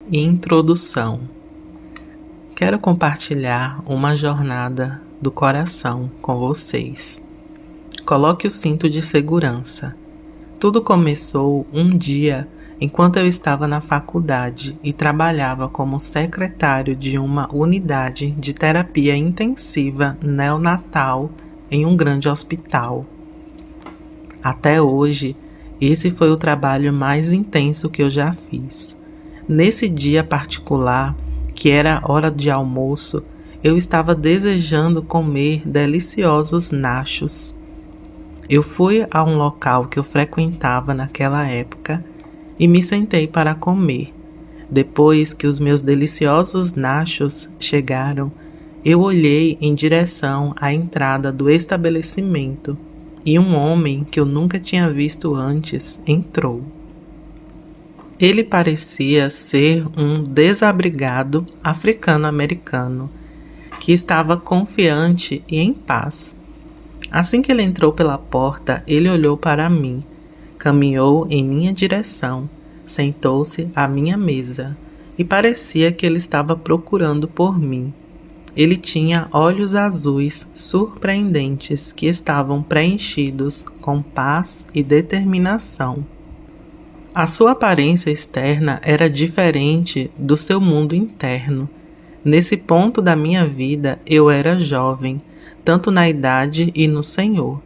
Introdução. Quero compartilhar uma jornada do coração com vocês. Coloque o cinto de segurança. Tudo começou um dia enquanto eu estava na faculdade e trabalhava como secretário de uma unidade de terapia intensiva neonatal em um grande hospital. Até hoje, esse foi o trabalho mais intenso que eu já fiz. Nesse dia particular, que era hora de almoço, eu estava desejando comer deliciosos nachos. Eu fui a um local que eu frequentava naquela época e me sentei para comer. Depois que os meus deliciosos nachos chegaram, eu olhei em direção à entrada do estabelecimento e um homem que eu nunca tinha visto antes entrou. Ele parecia ser um desabrigado africano-americano que estava confiante e em paz. Assim que ele entrou pela porta, ele olhou para mim, caminhou em minha direção, sentou-se à minha mesa e parecia que ele estava procurando por mim. Ele tinha olhos azuis surpreendentes que estavam preenchidos com paz e determinação. A sua aparência externa era diferente do seu mundo interno. Nesse ponto da minha vida, eu era jovem, tanto na idade e no Senhor,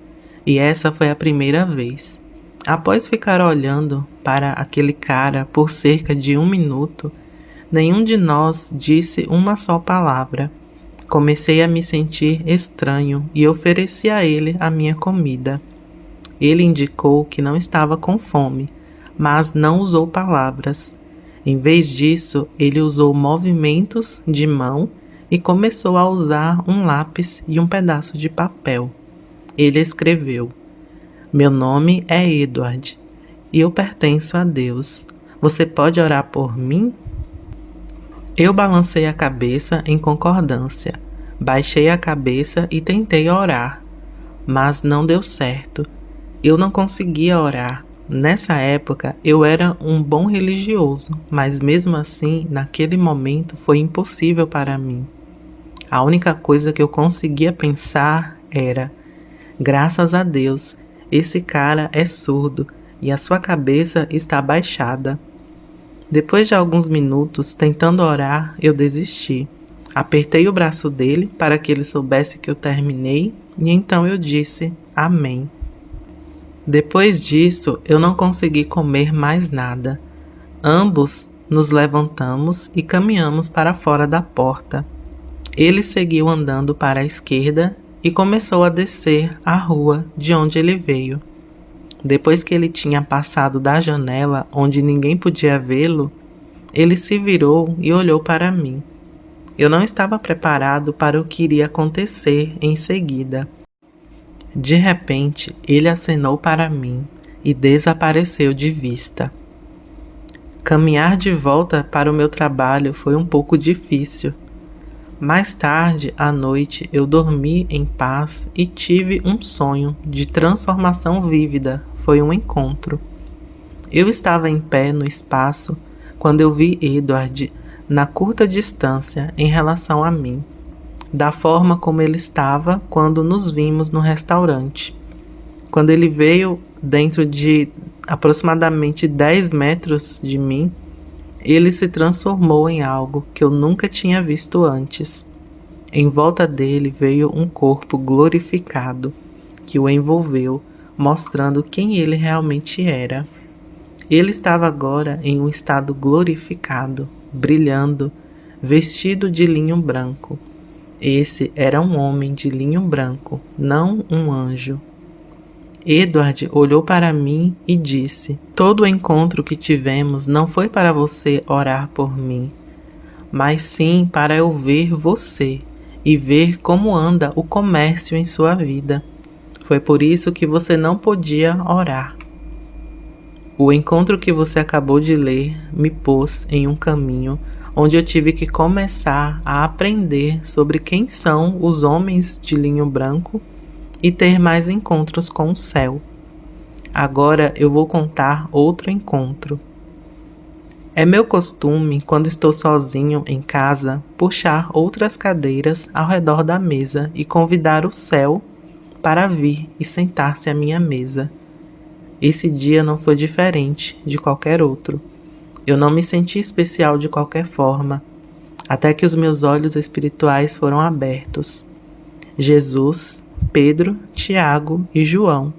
e essa foi a primeira vez. Após ficar olhando para aquele cara por cerca de 1 minuto, nenhum de nós disse uma só palavra. Comecei a me sentir estranho e ofereci a ele a minha comida. Ele indicou que não estava com fome, mas não usou palavras. Em vez disso, ele usou movimentos de mão e começou a usar um lápis e um pedaço de papel. Ele escreveu: "Meu nome é Edward e eu pertenço a Deus. Você pode orar por mim?" Eu balancei a cabeça em concordância. Baixei a cabeça e tentei orar, mas não deu certo. Eu não conseguia orar. Nessa época, eu era um bom religioso, mas mesmo assim, naquele momento, foi impossível para mim. A única coisa que eu conseguia pensar era: graças a Deus, esse cara é surdo e a sua cabeça está baixada. Depois de alguns minutos tentando orar, eu desisti. Apertei o braço dele para que ele soubesse que eu terminei e então eu disse amém. Depois disso, eu não consegui comer mais nada. Ambos nos levantamos e caminhamos para fora da porta. Ele seguiu andando para a esquerda e começou a descer a rua de onde ele veio. Depois que ele tinha passado da janela onde ninguém podia vê-lo, ele se virou e olhou para mim. Eu não estava preparado para o que iria acontecer em seguida. De repente, ele acenou para mim e desapareceu de vista. Caminhar de volta para o meu trabalho foi um pouco difícil. Mais tarde, à noite, eu dormi em paz e tive um sonho de transformação vívida. Foi um encontro. Eu estava em pé no espaço quando eu vi Edward na curta distância em relação a mim, da forma como ele estava quando nos vimos no restaurante. Quando ele veio dentro de aproximadamente 10 metros de mim, ele se transformou em algo que eu nunca tinha visto antes. Em volta dele veio um corpo glorificado que o envolveu, mostrando quem ele realmente era. Ele estava agora em um estado glorificado, brilhando, vestido de linho branco. Esse era um homem de linho branco, não um anjo. Edward olhou para mim e disse: "Todo o encontro que tivemos não foi para você orar por mim, mas sim para eu ver você e ver como anda o comércio em sua vida. Foi por isso que você não podia orar. O encontro que você acabou de ler me pôs em um caminho onde eu tive que começar a aprender sobre quem são os homens de linho branco e ter mais encontros com o céu. Agora eu vou contar outro encontro. É meu costume, quando estou sozinho em casa, puxar outras cadeiras ao redor da mesa e convidar o céu para vir e sentar-se à minha mesa. Esse dia não foi diferente de qualquer outro. Eu não me senti especial de qualquer forma, até que os meus olhos espirituais foram abertos. Jesus, Pedro, Tiago e João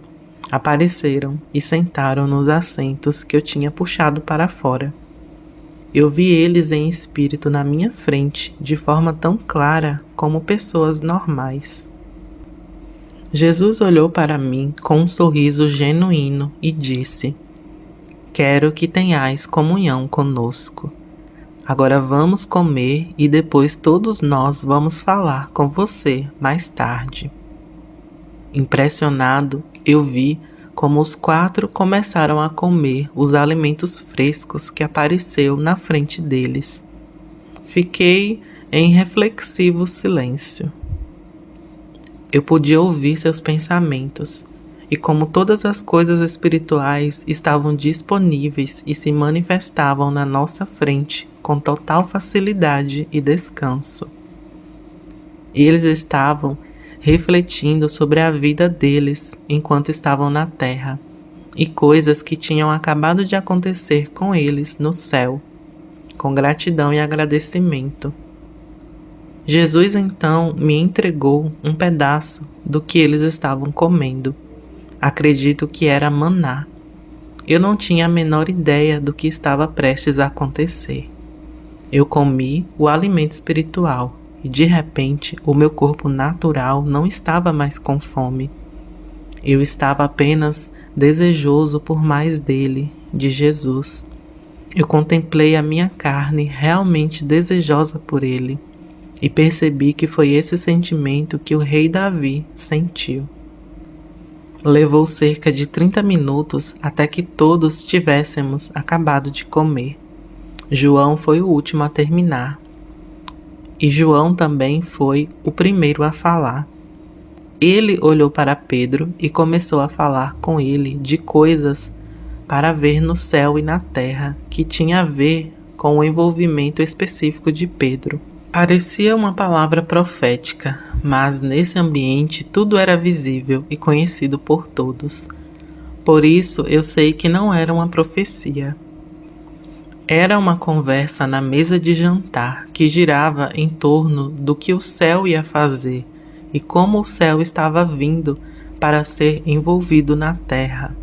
apareceram e sentaram nos assentos que eu tinha puxado para fora. Eu vi eles em espírito na minha frente, de forma tão clara como pessoas normais. Jesus olhou para mim com um sorriso genuíno e disse: "Quero que tenhais comunhão conosco. Agora vamos comer e depois todos nós vamos falar com você mais tarde." Impressionado, eu vi como os 4 começaram a comer os alimentos frescos que apareceu na frente deles. Fiquei em reflexivo silêncio. Eu podia ouvir seus pensamentos, e como todas as coisas espirituais estavam disponíveis e se manifestavam na nossa frente com total facilidade e descanso. Eles estavam refletindo sobre a vida deles enquanto estavam na terra e coisas que tinham acabado de acontecer com eles no céu, com gratidão e agradecimento. Jesus então me entregou um pedaço do que eles estavam comendo. Acredito que era maná. Eu não tinha a menor ideia do que estava prestes a acontecer. Eu comi o alimento espiritual e de repente o meu corpo natural não estava mais com fome. Eu estava apenas desejoso por mais dele, de Jesus. Eu contemplei a minha carne realmente desejosa por ele e percebi que foi esse sentimento que o rei Davi sentiu. Levou cerca de 30 minutos até que todos tivéssemos acabado de comer. João foi o último a terminar. E João também foi o primeiro a falar. Ele olhou para Pedro e começou a falar com ele de coisas para ver no céu e na terra que tinha a ver com o envolvimento específico de Pedro. Parecia uma palavra profética, mas nesse ambiente tudo era visível e conhecido por todos. Por isso eu sei que não era uma profecia. Era uma conversa na mesa de jantar que girava em torno do que o céu ia fazer e como o céu estava vindo para ser envolvido na terra,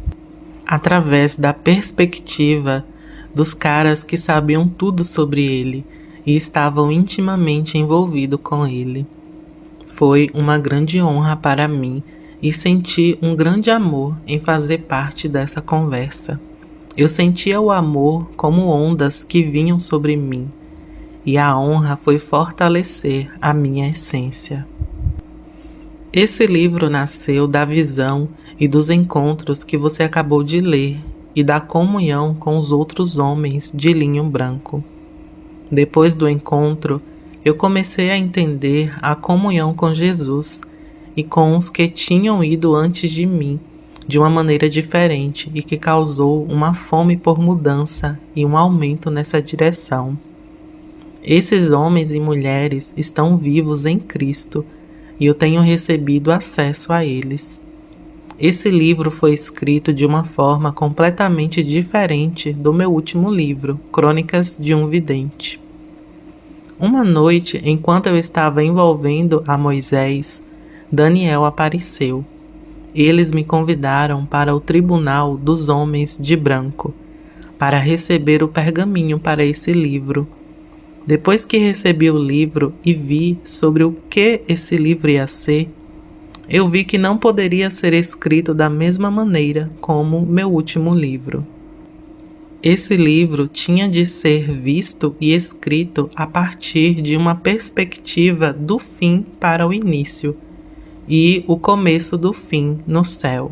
através da perspectiva dos caras que sabiam tudo sobre ele e estavam intimamente envolvidos com ele. Foi uma grande honra para mim e senti um grande amor em fazer parte dessa conversa. Eu sentia o amor como ondas que vinham sobre mim, e a honra foi fortalecer a minha essência. Esse livro nasceu da visão e dos encontros que você acabou de ler e da comunhão com os outros homens de linho branco. Depois do encontro, eu comecei a entender a comunhão com Jesus e com os que tinham ido antes de mim, de uma maneira diferente e que causou uma fome por mudança e um aumento nessa direção. Esses homens e mulheres estão vivos em Cristo e eu tenho recebido acesso a eles. Esse livro foi escrito de uma forma completamente diferente do meu último livro, Crônicas de um Vidente. Uma noite, enquanto eu estava envolvendo a Moisés, Daniel apareceu. Eles me convidaram para o tribunal dos homens de branco, para receber o pergaminho para esse livro. Depois que recebi o livro e vi sobre o que esse livro ia ser, eu vi que não poderia ser escrito da mesma maneira como meu último livro. Esse livro tinha de ser visto e escrito a partir de uma perspectiva do fim para o início e o começo do fim no céu.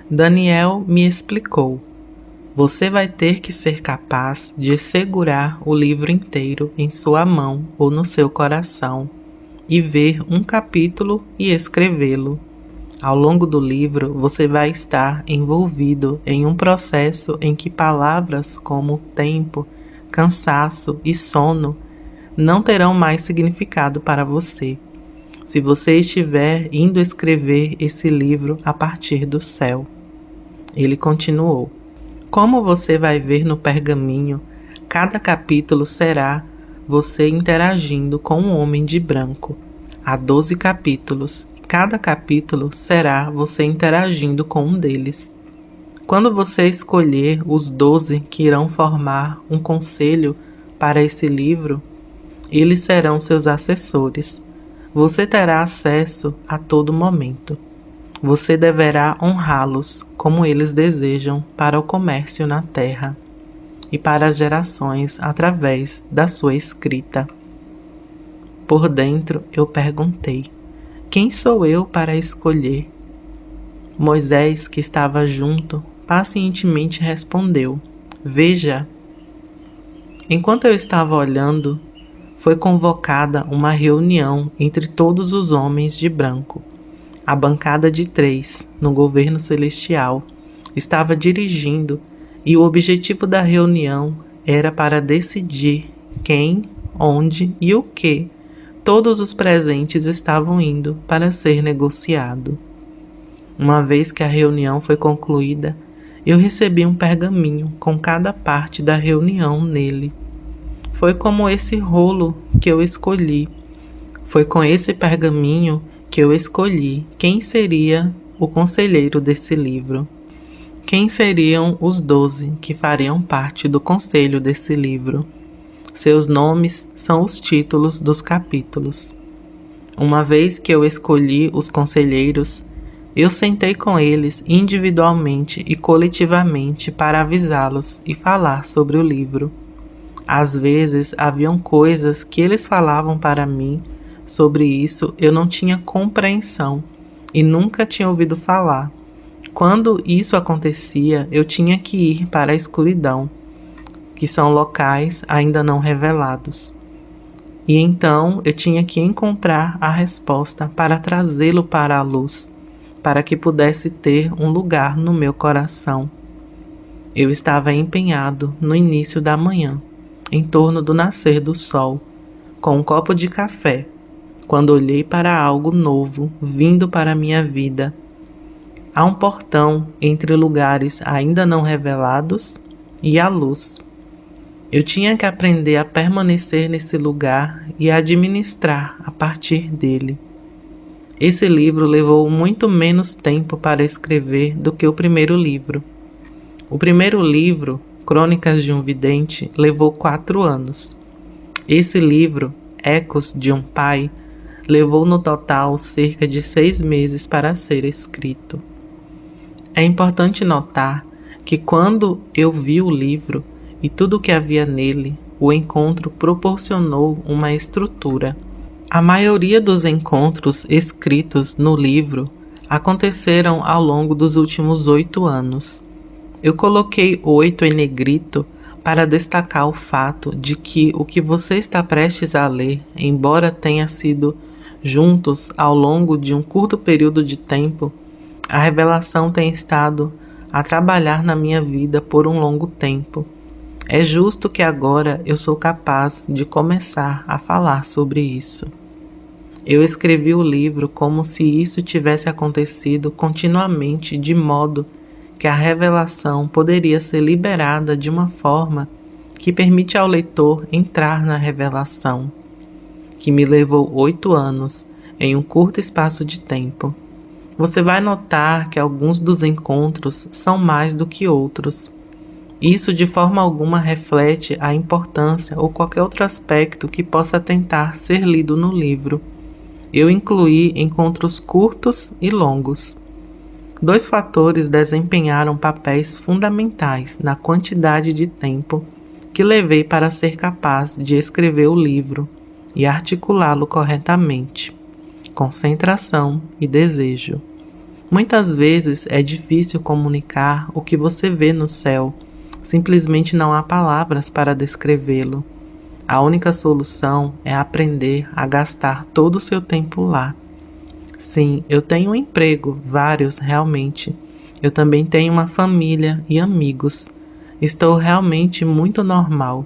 Daniel me explicou: você vai ter que ser capaz de segurar o livro inteiro em sua mão ou no seu coração e ver um capítulo e escrevê-lo. Ao longo do livro, você vai estar envolvido em um processo em que palavras como tempo, cansaço e sono não terão mais significado para você, se você estiver indo escrever esse livro a partir do céu. Ele continuou: como você vai ver no pergaminho, cada capítulo será você interagindo com um homem de branco. Há 12 capítulos, e cada capítulo será você interagindo com um deles. Quando você escolher os 12 que irão formar um conselho para esse livro, eles serão seus assessores. Você terá acesso a todo momento. Você deverá honrá-los como eles desejam para o comércio na terra e para as gerações através da sua escrita. Por dentro eu perguntei: quem sou eu para escolher? Moisés, que estava junto, pacientemente respondeu: veja. Enquanto eu estava olhando, foi convocada uma reunião entre todos os homens de branco. A bancada de 3, no governo celestial, estava dirigindo e o objetivo da reunião era para decidir quem, onde e o que todos os presentes estavam indo para ser negociado. Uma vez que a reunião foi concluída, eu recebi um pergaminho com cada parte da reunião nele. Foi como esse rolo que eu escolhi. Foi com esse pergaminho que eu escolhi quem seria o conselheiro desse livro. Quem seriam os 12 que fariam parte do conselho desse livro? Seus nomes são os títulos dos capítulos. Uma vez que eu escolhi os conselheiros, eu sentei com eles individualmente e coletivamente para avisá-los e falar sobre o livro. Às vezes haviam coisas que eles falavam para mim. Sobre isso eu não tinha compreensão e nunca tinha ouvido falar. Quando isso acontecia, eu tinha que ir para a escuridão, que são locais ainda não revelados. E então eu tinha que encontrar a resposta para trazê-lo para a luz, para que pudesse ter um lugar no meu coração. Eu estava empenhado no início da manhã, em torno do nascer do sol, com um copo de café, quando olhei para algo novo vindo para minha vida. Há um portão entre lugares ainda não revelados e a luz. Eu tinha que aprender a permanecer nesse lugar e a administrar a partir dele. Esse livro levou muito menos tempo para escrever do que o primeiro livro. O primeiro livro, Crônicas de um Vidente, levou 4 anos. Esse livro, Ecos de um Pai, levou no total cerca de 6 meses para ser escrito. É importante notar que quando eu vi o livro e tudo o que havia nele, o encontro proporcionou uma estrutura. A maioria dos encontros escritos no livro aconteceram ao longo dos últimos 8 anos. Eu coloquei 8 em negrito para destacar o fato de que o que você está prestes a ler, embora tenha sido juntos ao longo de um curto período de tempo, a revelação tem estado a trabalhar na minha vida por um longo tempo. É justo que agora eu sou capaz de começar a falar sobre isso. Eu escrevi o livro como se isso tivesse acontecido continuamente, de modo que a revelação poderia ser liberada de uma forma que permite ao leitor entrar na revelação, que me levou 8 anos em um curto espaço de tempo. Você vai notar que alguns dos encontros são mais do que outros. Isso de forma alguma reflete a importância ou qualquer outro aspecto que possa tentar ser lido no livro. Eu incluí encontros curtos e longos. 2 fatores desempenharam papéis fundamentais na quantidade de tempo que levei para ser capaz de escrever o livro e articulá-lo corretamente: concentração e desejo. Muitas vezes é difícil comunicar o que você vê no céu, simplesmente não há palavras para descrevê-lo. A única solução é aprender a gastar todo o seu tempo lá. Sim, eu tenho um emprego, vários realmente. Eu também tenho uma família e amigos. Estou realmente muito normal.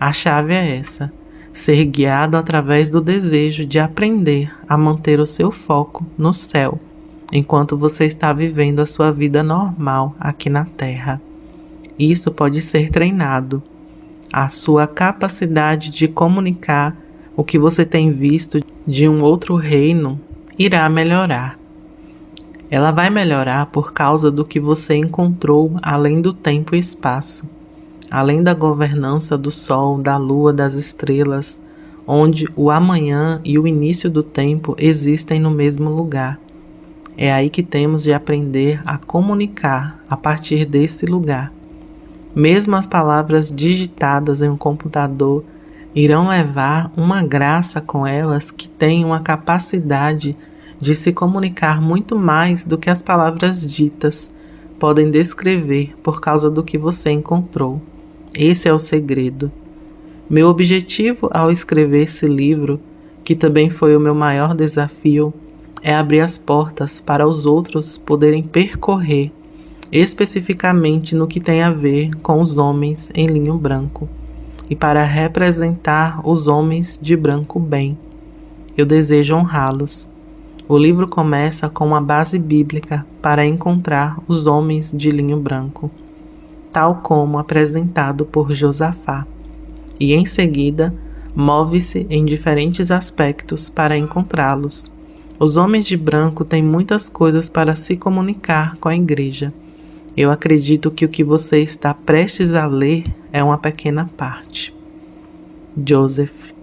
A chave é essa: ser guiado através do desejo de aprender a manter o seu foco no céu, enquanto você está vivendo a sua vida normal aqui na Terra. Isso pode ser treinado. A sua capacidade de comunicar o que você tem visto de um outro reino irá melhorar. Ela vai melhorar por causa do que você encontrou além do tempo e espaço, além da governança do Sol, da Lua, das estrelas, onde o amanhã e o início do tempo existem no mesmo lugar. É aí que temos de aprender a comunicar a partir desse lugar. Mesmo as palavras digitadas em um computador irão levar uma graça com elas que tem uma capacidade de se comunicar muito mais do que as palavras ditas podem descrever por causa do que você encontrou. Esse é o segredo. Meu objetivo ao escrever esse livro, que também foi o meu maior desafio, é abrir as portas para os outros poderem percorrer, especificamente no que tem a ver com os homens em linho branco, e para representar os homens de branco bem. Eu desejo honrá-los. O livro começa com uma base bíblica para encontrar os homens de linho branco, tal como apresentado por Josafá, e em seguida move-se em diferentes aspectos para encontrá-los. Os homens de branco têm muitas coisas para se comunicar com a igreja. Eu acredito que o que você está prestes a ler é uma pequena parte. Joseph.